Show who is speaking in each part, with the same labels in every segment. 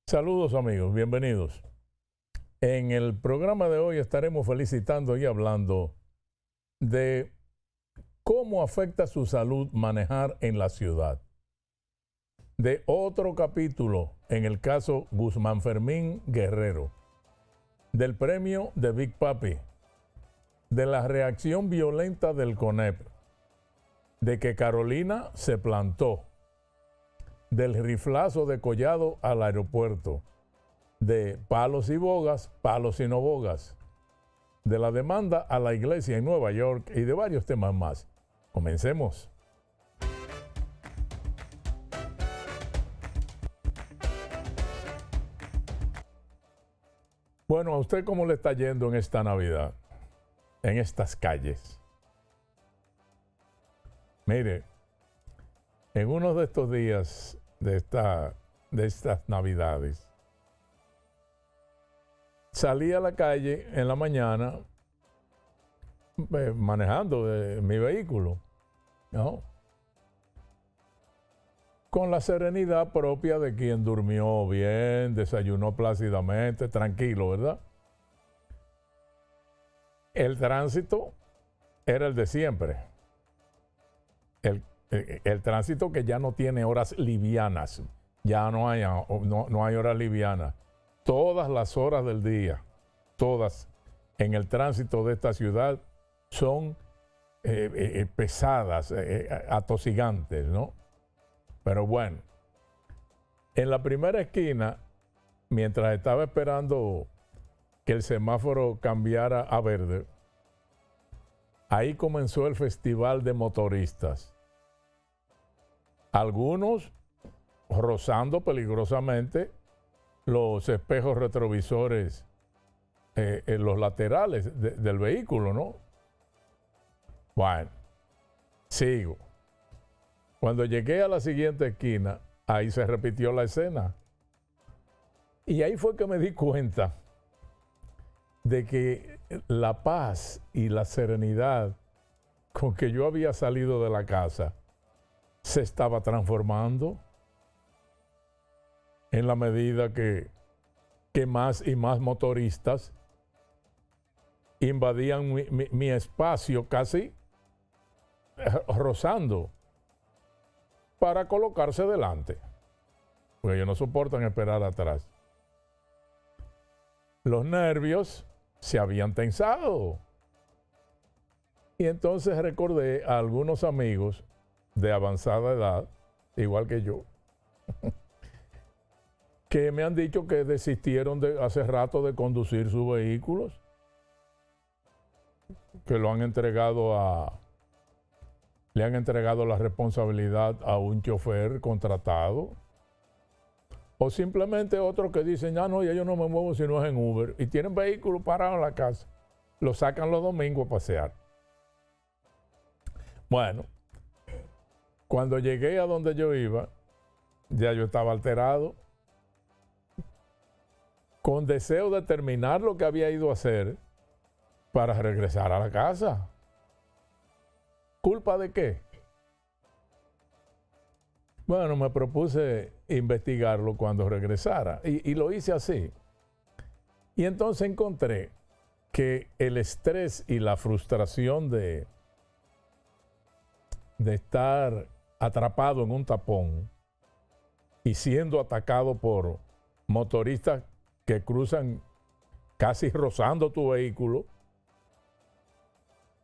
Speaker 1: Saludos amigos, bienvenidos. En el programa de hoy estaremos felicitando y hablando de cómo afecta su salud manejar en la ciudad. De otro capítulo en el caso Guzmán Fermín Guerrero. Del premio de Big Papi. De la reacción violenta del CONEP. De que Carolina se plantó. Del riflazo de Collado al aeropuerto, de palos y bogas, palos y no bogas, de la demanda a la iglesia en Nueva York y de varios temas más. Comencemos. Bueno, ¿a usted cómo le está yendo en esta Navidad? En estas calles. Mire, en uno de estos días de estas Navidades, salí a la calle en la mañana manejando mi vehículo, ¿no? Con la serenidad propia de quien durmió bien, desayunó plácidamente, tranquilo, ¿verdad? El tránsito era el de siempre. El tránsito que ya no tiene horas livianas, ya no hay horas livianas. Todas las horas del día, todas en el tránsito de esta ciudad son pesadas, atosigantes, ¿no? Pero bueno, en la primera esquina, mientras estaba esperando que el semáforo cambiara a verde, ahí comenzó el festival de motoristas. Algunos rozando peligrosamente los espejos retrovisores en los laterales del vehículo, ¿no? Bueno, sigo. Cuando llegué a la siguiente esquina, ahí se repitió la escena. Y ahí fue que me di cuenta de que la paz y la serenidad con que yo había salido de la casa se estaba transformando en la medida que más y más motoristas invadían mi espacio, casi rozando, para colocarse delante, porque ellos no soportan esperar atrás. Los nervios se habían tensado. Y entonces recordé a algunos amigos de avanzada edad, igual que yo, que me han dicho que desistieron hace rato de conducir sus vehículos, que lo han entregado le han entregado la responsabilidad a un chofer contratado, o simplemente otros que dicen, no, ya yo no me muevo si no es en Uber, y tienen vehículos parados en la casa, lo sacan los domingos a pasear. Bueno, cuando llegué a donde yo iba, ya yo estaba alterado, con deseo de terminar lo que había ido a hacer para regresar a la casa. ¿Culpa de qué? Bueno, me propuse investigarlo cuando regresara y lo hice así. Y entonces encontré que el estrés y la frustración de estar atrapado en un tapón y siendo atacado por motoristas que cruzan casi rozando tu vehículo,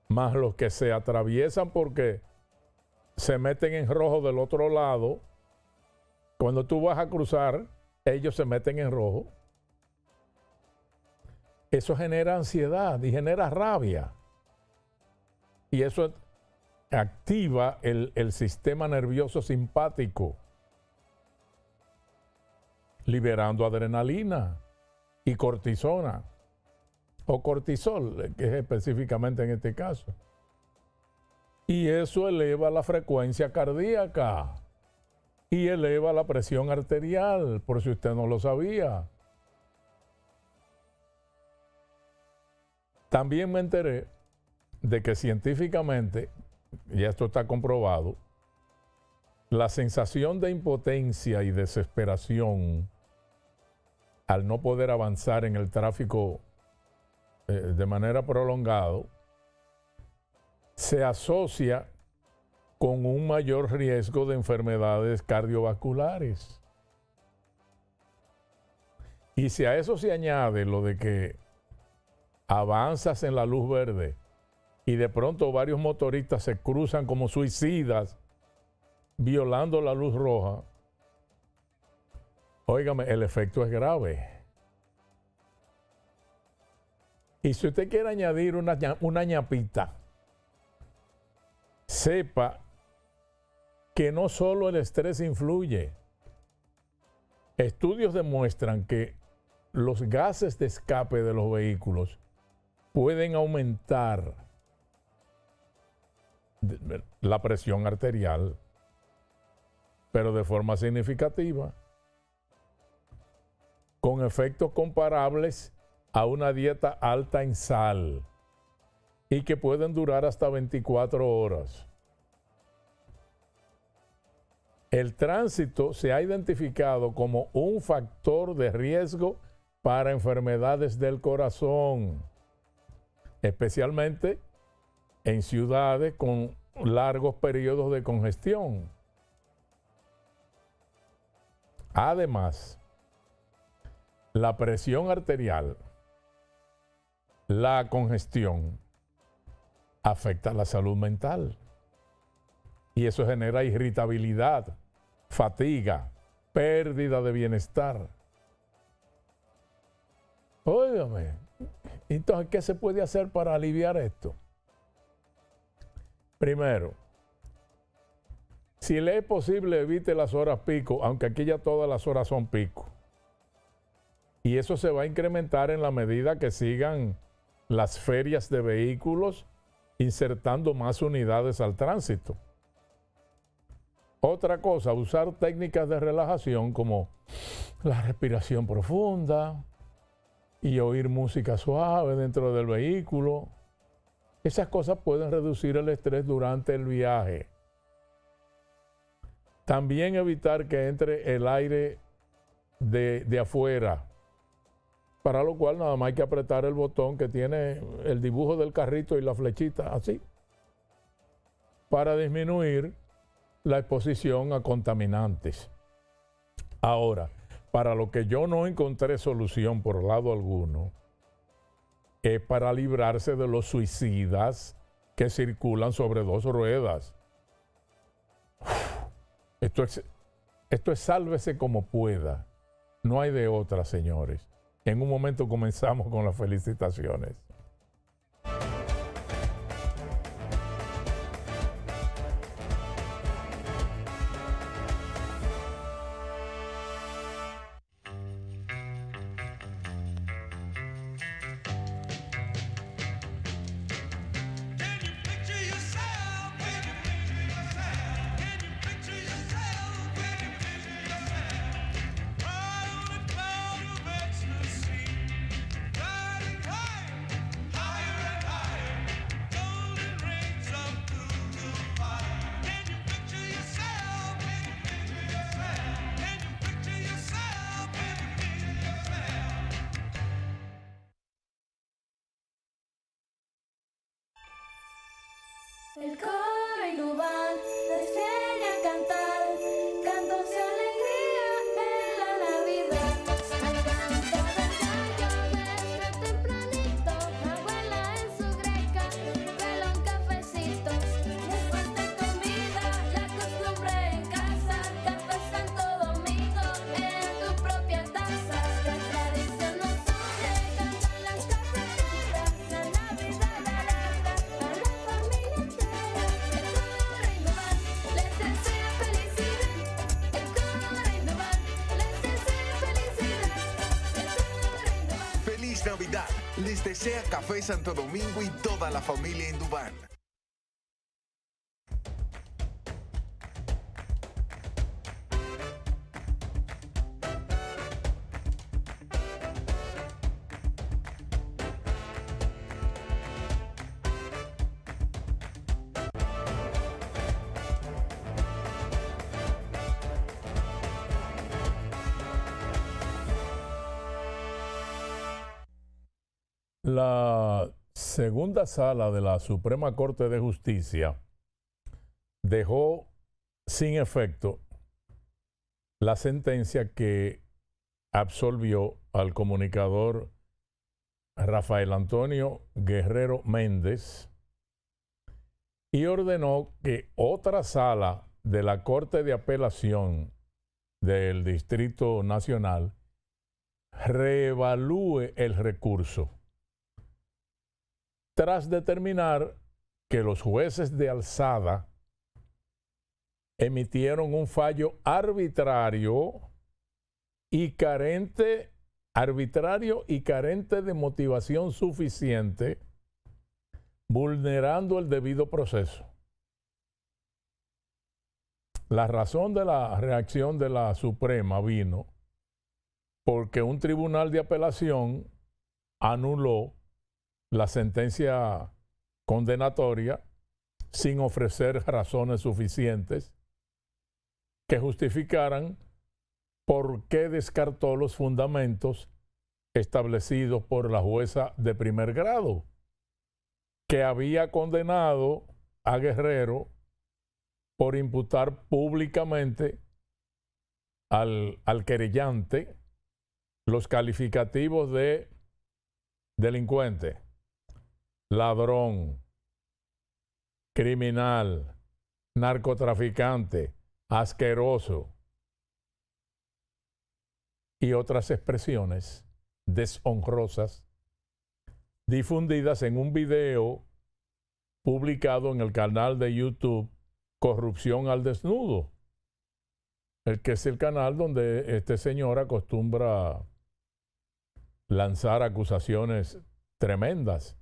Speaker 1: más los que se atraviesan porque se meten en rojo del otro lado. Cuando tú vas a cruzar, ellos se meten en rojo. Eso genera ansiedad y genera rabia. Y eso activa el sistema nervioso simpático, liberando adrenalina y cortisona, o cortisol, que es específicamente en este caso. Y eso eleva la frecuencia cardíaca y eleva la presión arterial, por si usted no lo sabía. También me enteré de que científicamente, y esto está comprobado, la sensación de impotencia y desesperación al no poder avanzar en el tráfico de manera prolongada, se asocia con un mayor riesgo de enfermedades cardiovasculares. Y si a eso se añade lo de que avanzas en la luz verde y de pronto varios motoristas se cruzan como suicidas violando la luz roja, óigame, el efecto es grave. Y si usted quiere añadir una ñapita, sepa que no solo el estrés influye. Estudios demuestran que los gases de escape de los vehículos pueden aumentar la presión arterial, pero de forma significativa, con efectos comparables a una dieta alta en sal y que pueden durar hasta 24 horas. El tránsito se ha identificado como un factor de riesgo para enfermedades del corazón, especialmente en ciudades con largos periodos de congestión. Además, la presión arterial, la congestión, afecta la salud mental y eso genera irritabilidad, fatiga, pérdida de bienestar. Óigame, entonces, ¿qué se puede hacer para aliviar esto? Primero, si le es posible, evite las horas pico, aunque aquí ya todas las horas son pico. Y eso se va a incrementar en la medida que sigan las ferias de vehículos insertando más unidades al tránsito. Otra cosa, usar técnicas de relajación como la respiración profunda y oír música suave dentro del vehículo. Esas cosas pueden reducir el estrés durante el viaje. También evitar que entre el aire de afuera, para lo cual nada más hay que apretar el botón que tiene el dibujo del carrito y la flechita así, para disminuir la exposición a contaminantes. Ahora, para lo que yo no encontré solución por lado alguno, es para librarse de los suicidas que circulan sobre dos ruedas. Esto es sálvese como pueda. No hay de otra, señores. En un momento comenzamos con las felicitaciones.
Speaker 2: El coro Indubal les viene a cantar cantos de alegría en la Navidad. Al canto del gallo desde tempranito, la abuela en su greca cuela un cafecito. Después de comida, la costumbre en casa, café Santo Domingo en tu propia taza. La tradición nos une, cantan las cafeteras, la Navidad alegre a la familia entera.
Speaker 3: Feliz Navidad. Les desea Café Santo Domingo y toda la familia Indubán.
Speaker 1: La segunda sala de la Suprema Corte de Justicia dejó sin efecto la sentencia que absolvió al comunicador Rafael Antonio Guerrero Méndez y ordenó que otra sala de la Corte de Apelación del Distrito Nacional reevalúe el recurso tras determinar que los jueces de alzada emitieron un fallo arbitrario y carente de motivación suficiente, vulnerando el debido proceso. La razón de la reacción de la Suprema vino porque un tribunal de apelación anuló la sentencia condenatoria sin ofrecer razones suficientes que justificaran por qué descartó los fundamentos establecidos por la jueza de primer grado, que había condenado a Guerrero por imputar públicamente al querellante los calificativos de delincuente, ladrón, criminal, narcotraficante, asqueroso y otras expresiones deshonrosas difundidas en un video publicado en el canal de YouTube Corrupción al Desnudo, el que es el canal donde este señor acostumbra lanzar acusaciones tremendas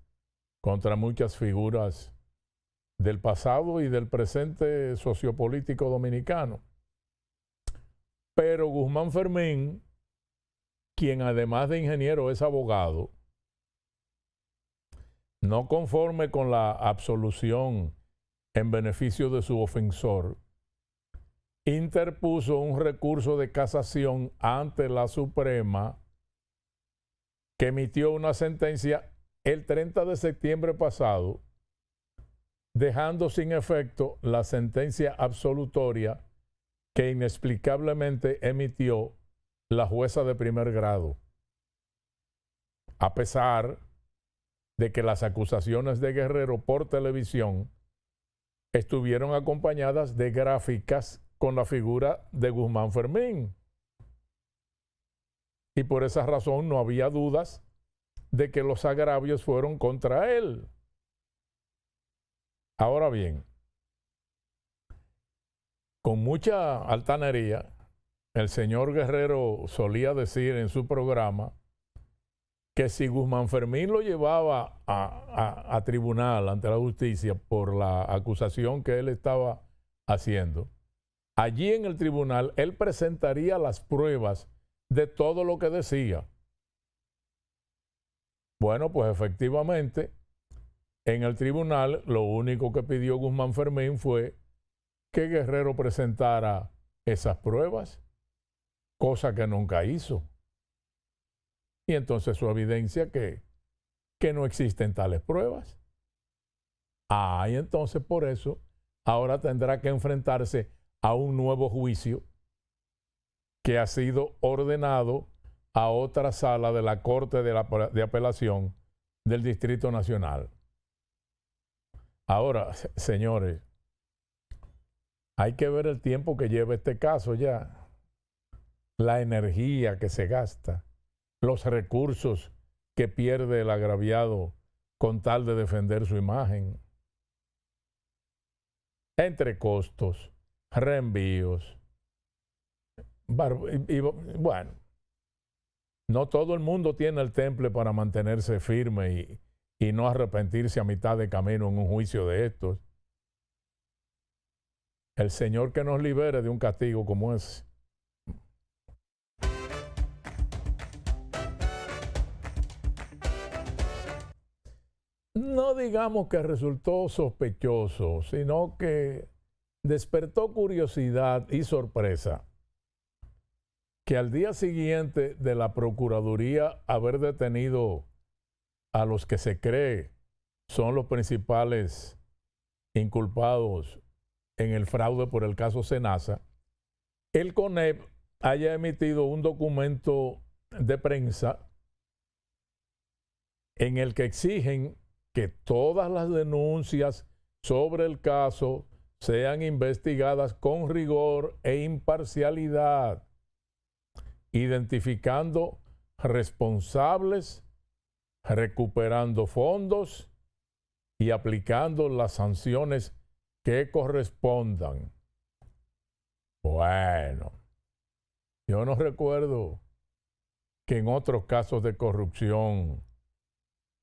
Speaker 1: contra muchas figuras del pasado y del presente sociopolítico dominicano. Pero Guzmán Fermín, quien además de ingeniero es abogado, no conforme con la absolución en beneficio de su ofensor, interpuso un recurso de casación ante la Suprema que emitió una sentencia el 30 de septiembre pasado, dejando sin efecto la sentencia absolutoria que inexplicablemente emitió la jueza de primer grado, a pesar de que las acusaciones de Guerrero por televisión estuvieron acompañadas de gráficas con la figura de Guzmán Fermín. Y por esa razón no había dudas de que los agravios fueron contra él. Ahora bien, con mucha altanería, el señor Guerrero solía decir en su programa que si Guzmán Fermín lo llevaba a tribunal ante la justicia por la acusación que él estaba haciendo, allí en el tribunal él presentaría las pruebas de todo lo que decía. Bueno, pues efectivamente, en el tribunal lo único que pidió Guzmán Fermín fue que Guerrero presentara esas pruebas, cosa que nunca hizo. Y entonces eso evidencia que no existen tales pruebas. Y entonces por eso ahora tendrá que enfrentarse a un nuevo juicio que ha sido ordenado a otra sala de la Corte de Apelación del Distrito Nacional. Ahora, señores, hay que ver el tiempo que lleva este caso ya, la energía que se gasta, los recursos que pierde el agraviado con tal de defender su imagen, entre costos, reenvíos. Bueno, no todo el mundo tiene el temple para mantenerse firme y no arrepentirse a mitad de camino en un juicio de estos. El Señor que nos libere de un castigo como ese. No digamos que resultó sospechoso, sino que despertó curiosidad y sorpresa que al día siguiente de la Procuraduría haber detenido a los que se cree son los principales inculpados en el fraude por el caso Senasa, el CONEP haya emitido un documento de prensa en el que exigen que todas las denuncias sobre el caso sean investigadas con rigor e imparcialidad, identificando responsables, recuperando fondos y aplicando las sanciones que correspondan. Bueno, yo no recuerdo que en otros casos de corrupción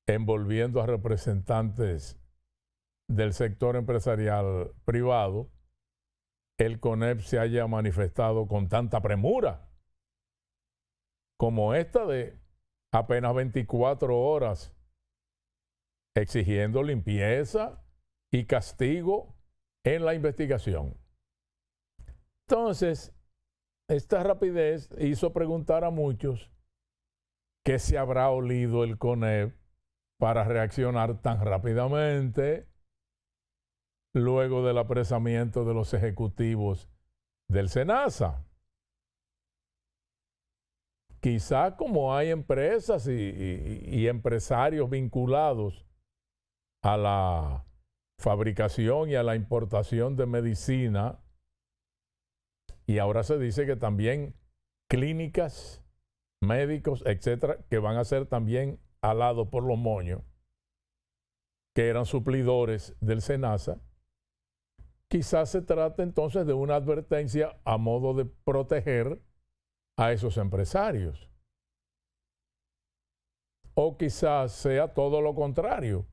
Speaker 1: envolviendo a representantes del sector empresarial privado, el CONEP se haya manifestado con tanta premura como esta de apenas 24 horas exigiendo limpieza y castigo en la investigación. Entonces, esta rapidez hizo preguntar a muchos qué se habrá olido el CONEP para reaccionar tan rápidamente luego del apresamiento de los ejecutivos del Senasa. Quizá como hay empresas y empresarios vinculados a la fabricación y a la importación de medicina, y ahora se dice que también clínicas, médicos, etcétera, que van a ser también alados por los moños, que eran suplidores del Senasa. Quizás se trate entonces de una advertencia a modo de proteger a esos empresarios. O quizás sea todo lo contrario.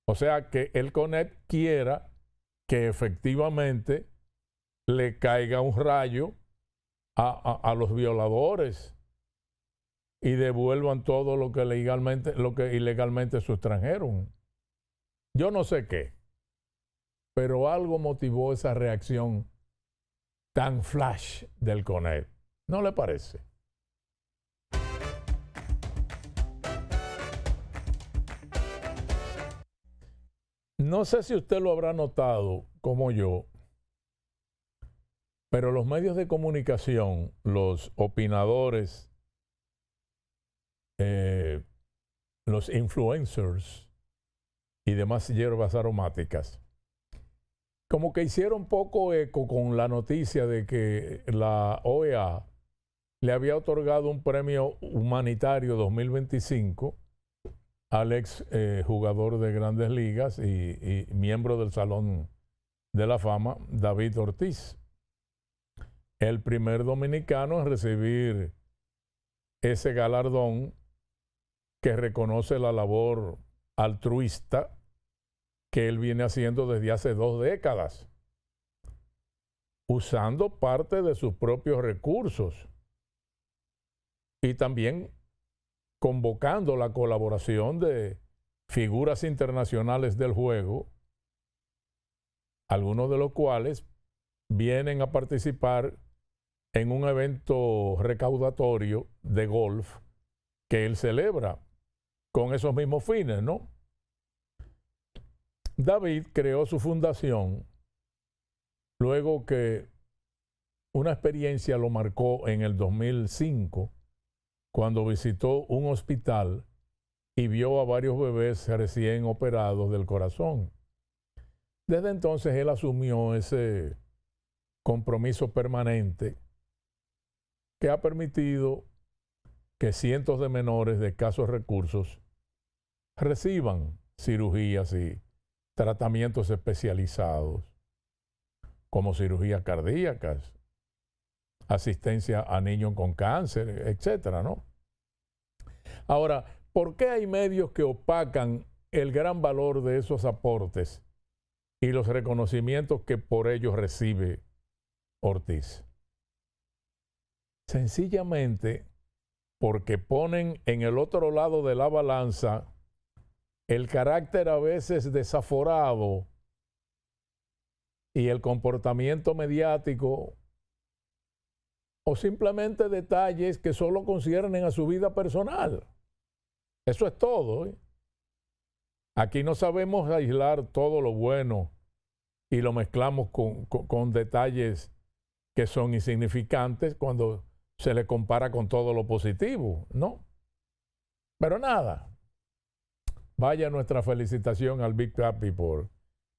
Speaker 1: O sea, que el CONEP quiera que efectivamente le caiga un rayo a los violadores y devuelvan todo lo que ilegalmente sustrajeron. Yo no sé qué, pero algo motivó esa reacción tan flash del CONEP. ¿No le parece? No sé si usted lo habrá notado como yo, pero los medios de comunicación, los opinadores, los influencers y demás hierbas aromáticas, como que hicieron poco eco con la noticia de que la OEA le había otorgado un premio humanitario 2025 al ex jugador de Grandes Ligas y miembro del Salón de la Fama, David Ortiz. El primer dominicano en recibir ese galardón que reconoce la labor altruista que él viene haciendo desde hace 2 décadas, usando parte de sus propios recursos y también convocando la colaboración de figuras internacionales del juego, algunos de los cuales vienen a participar en un evento recaudatorio de golf que él celebra con esos mismos fines, ¿no? David creó su fundación luego que una experiencia lo marcó en el 2005 cuando visitó un hospital y vio a varios bebés recién operados del corazón. Desde entonces él asumió ese compromiso permanente que ha permitido que cientos de menores de escasos recursos reciban cirugías y tratamientos especializados, como cirugías cardíacas, asistencia a niños con cáncer, etcétera, ¿no? Ahora, ¿por qué hay medios que opacan el gran valor de esos aportes y los reconocimientos que por ellos recibe Ortiz? Sencillamente porque ponen en el otro lado de la balanza el carácter a veces desaforado y el comportamiento mediático o simplemente detalles que solo conciernen a su vida personal. Eso es todo, ¿eh? Aquí no sabemos aislar todo lo bueno y lo mezclamos con detalles que son insignificantes cuando se le compara con todo lo positivo, ¿no? Pero nada, vaya nuestra felicitación al Big Papi por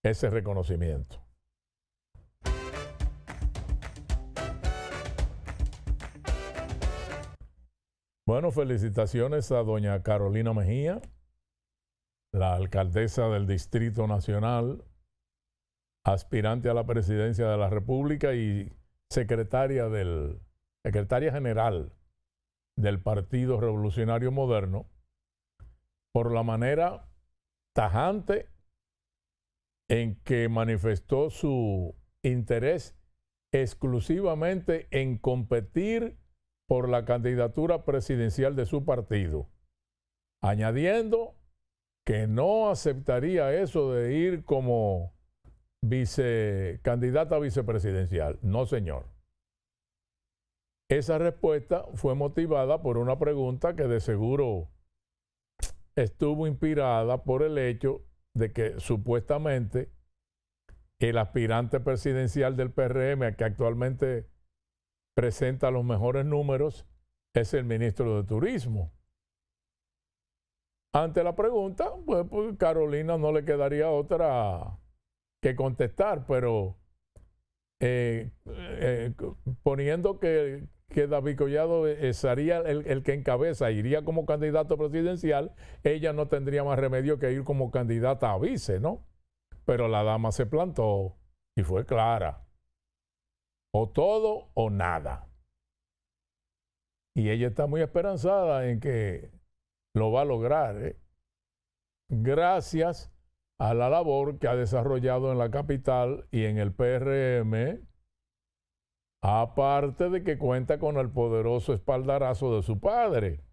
Speaker 1: ese reconocimiento. Bueno, felicitaciones a doña Carolina Mejía, la alcaldesa del Distrito Nacional, aspirante a la presidencia de la República y secretaria general del Partido Revolucionario Moderno, por la manera tajante en que manifestó su interés exclusivamente en competir por la candidatura presidencial de su partido, añadiendo que no aceptaría eso de ir como candidata a vicepresidencial. No, señor. Esa respuesta fue motivada por una pregunta que de seguro estuvo inspirada por el hecho de que supuestamente el aspirante presidencial del PRM, que actualmente presenta los mejores números, es el ministro de Turismo. Ante la pregunta, pues Carolina no le quedaría otra que contestar, pero poniendo que David Collado sería el que encabeza, iría como candidato presidencial, ella no tendría más remedio que ir como candidata a vice, ¿no? Pero la dama se plantó y fue clara. O todo o nada. Y ella está muy esperanzada en que lo va a lograr, ¿eh? Gracias a la labor que ha desarrollado en la capital y en el PRM, aparte de que cuenta con el poderoso espaldarazo de su padre,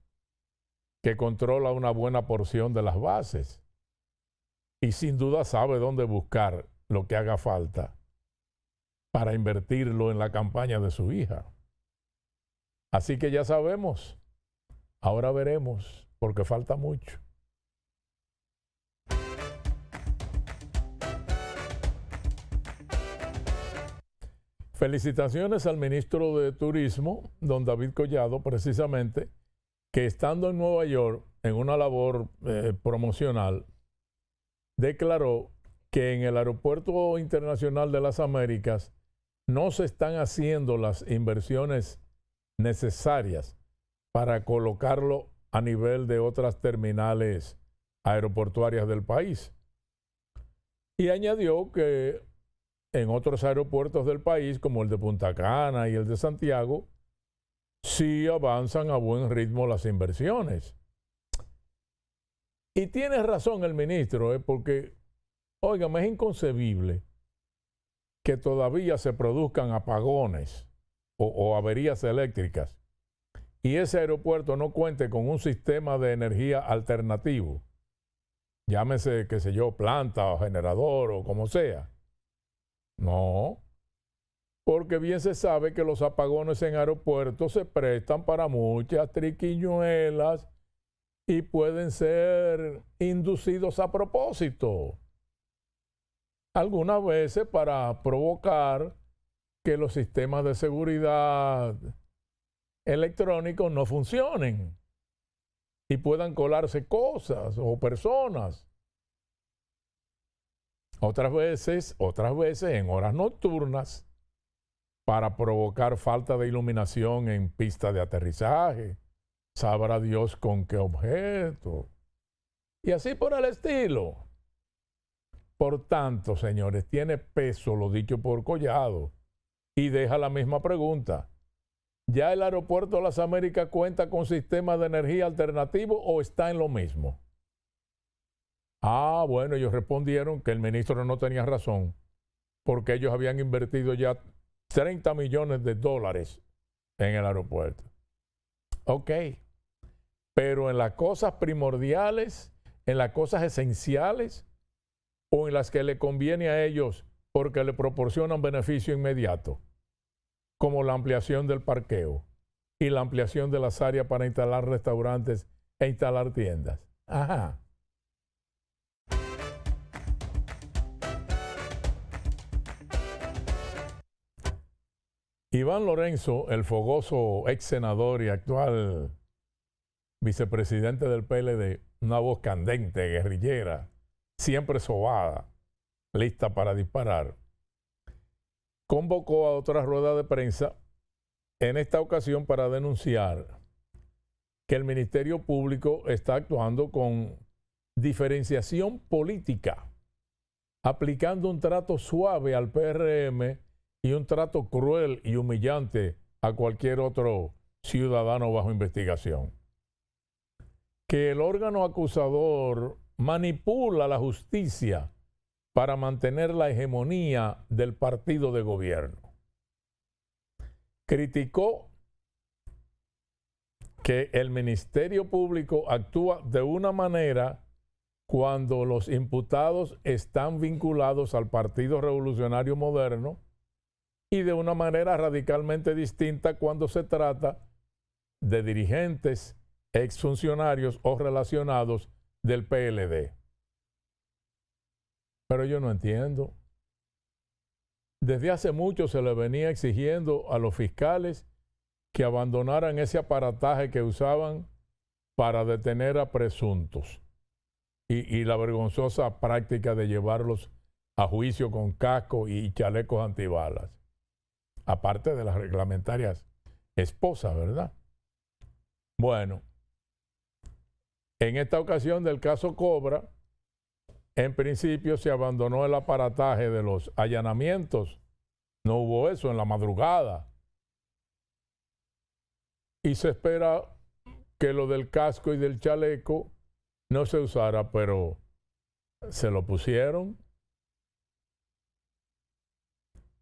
Speaker 1: que controla una buena porción de las bases y sin duda sabe dónde buscar lo que haga falta para invertirlo en la campaña de su hija. Así que ya sabemos, ahora veremos, porque falta mucho. Felicitaciones al ministro de Turismo, don David Collado, precisamente, que estando en Nueva York en una labor promocional, declaró que en el Aeropuerto Internacional de las Américas no se están haciendo las inversiones necesarias para colocarlo a nivel de otras terminales aeroportuarias del país. Y añadió que en otros aeropuertos del país, como el de Punta Cana y el de Santiago, sí avanzan a buen ritmo las inversiones. Y tiene razón el ministro, porque, óigame, es inconcebible que todavía se produzcan apagones o averías eléctricas y ese aeropuerto no cuente con un sistema de energía alternativo, llámese, qué sé yo, planta o generador o como sea. No, porque bien se sabe que los apagones en aeropuertos se prestan para muchas triquiñuelas y pueden ser inducidos a propósito. Algunas veces para provocar que los sistemas de seguridad electrónicos no funcionen y puedan colarse cosas o personas. Otras veces en horas nocturnas para provocar falta de iluminación en pista de aterrizaje, sabrá Dios con qué objeto, y así por el estilo. Por tanto, señores, tiene peso lo dicho por Collado y deja la misma pregunta. ¿Ya el Aeropuerto de las Américas cuenta con sistemas de energía alternativo o está en lo mismo? Ah, bueno, ellos respondieron que el ministro no tenía razón, porque ellos habían invertido ya $30 millones en el aeropuerto. Ok, pero en las cosas primordiales, en las cosas esenciales, o en las que le conviene a ellos porque le proporcionan beneficio inmediato, como la ampliación del parqueo y la ampliación de las áreas para instalar restaurantes e instalar tiendas. Ajá. Iván Lorenzo, el fogoso ex senador y actual vicepresidente del PLD, una voz candente, guerrillera, siempre sobada, lista para disparar, convocó a otra rueda de prensa, en esta ocasión para denunciar que el Ministerio Público está actuando con diferenciación política, aplicando un trato suave al PRM y un trato cruel y humillante a cualquier otro ciudadano bajo investigación. Que el órgano acusador manipula la justicia para mantener la hegemonía del partido de gobierno. Criticó que el Ministerio Público actúa de una manera cuando los imputados están vinculados al Partido Revolucionario Moderno y de una manera radicalmente distinta cuando se trata de dirigentes, exfuncionarios o relacionados del PLD. Pero yo no entiendo. Desde hace mucho se le venía exigiendo a los fiscales que abandonaran ese aparataje que usaban para detener a presuntos y la vergonzosa práctica de llevarlos a juicio con casco y chalecos antibalas, aparte de las reglamentarias esposas, ¿verdad? Bueno, en esta ocasión del caso Cobra, en principio se abandonó el aparataje de los allanamientos. No hubo eso en la madrugada. Y se espera que lo del casco y del chaleco no se usara, pero se lo pusieron.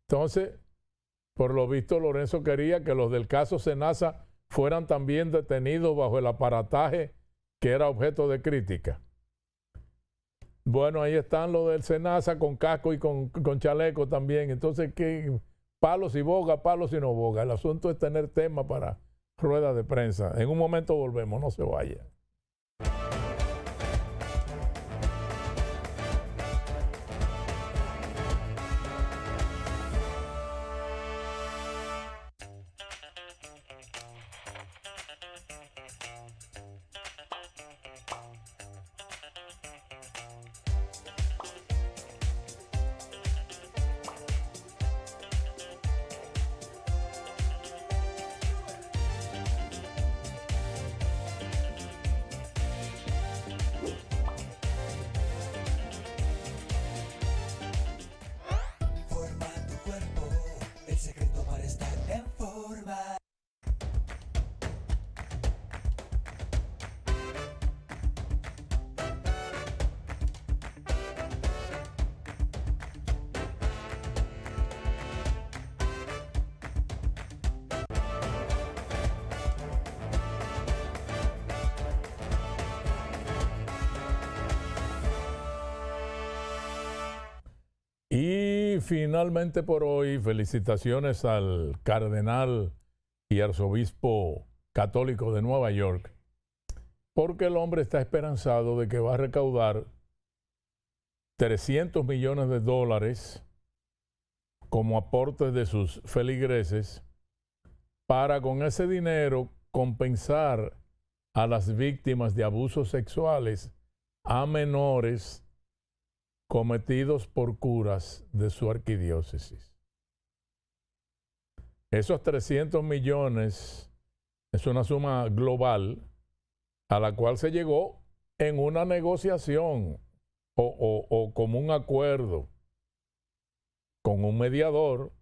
Speaker 1: Entonces, por lo visto, Lorenzo quería que los del caso Senasa fueran también detenidos bajo el aparataje que era objeto de crítica. Bueno, ahí están los del Senasa con casco y con chaleco también. Entonces, ¿qué? Palos y boga, palos y no boga. El asunto es tener tema para rueda de prensa. En un momento volvemos, no se vaya.
Speaker 4: Forma tu cuerpo, el secreto para estar en forma.
Speaker 1: Y finalmente por hoy, felicitaciones al cardenal y arzobispo católico de Nueva York, porque el hombre está esperanzado de que va a recaudar $300 millones como aportes de sus feligreses para con ese dinero compensar a las víctimas de abusos sexuales a menores cometidos por curas de su arquidiócesis. Esos 300 millones es una suma global a la cual se llegó en una negociación o como un acuerdo con un mediador,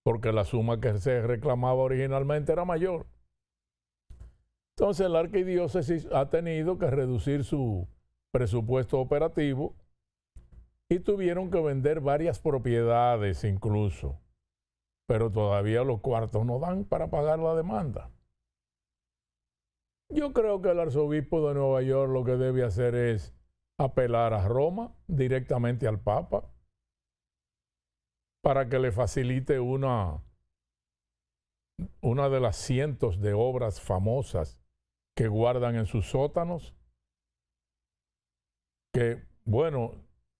Speaker 1: porque la suma que se reclamaba originalmente era mayor. Entonces la arquidiócesis ha tenido que reducir su presupuesto operativo y tuvieron que vender varias propiedades incluso, pero todavía los cuartos no dan para pagar la demanda. Yo creo que el arzobispo de Nueva York lo que debe hacer es apelar a Roma directamente al Papa para que le facilite una de las cientos de obras famosas que guardan en sus sótanos, que, bueno,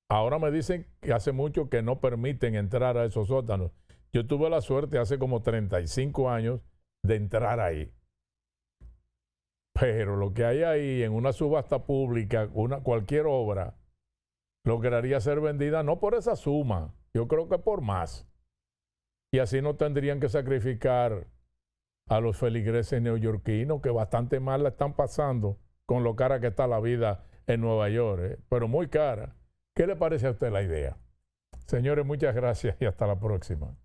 Speaker 1: ahora me dicen que hace mucho que no permiten entrar a esos sótanos. Yo tuve la suerte hace como 35 años de entrar ahí. Pero lo que hay ahí en una subasta pública, cualquier obra, lograría ser vendida no por esa suma, yo creo que por más. Y así no tendrían que sacrificar a los feligreses neoyorquinos, que bastante mal la están pasando con lo cara que está la vida en Nueva York, pero muy cara. ¿Qué le parece a usted la idea? Señores, muchas gracias y hasta la próxima.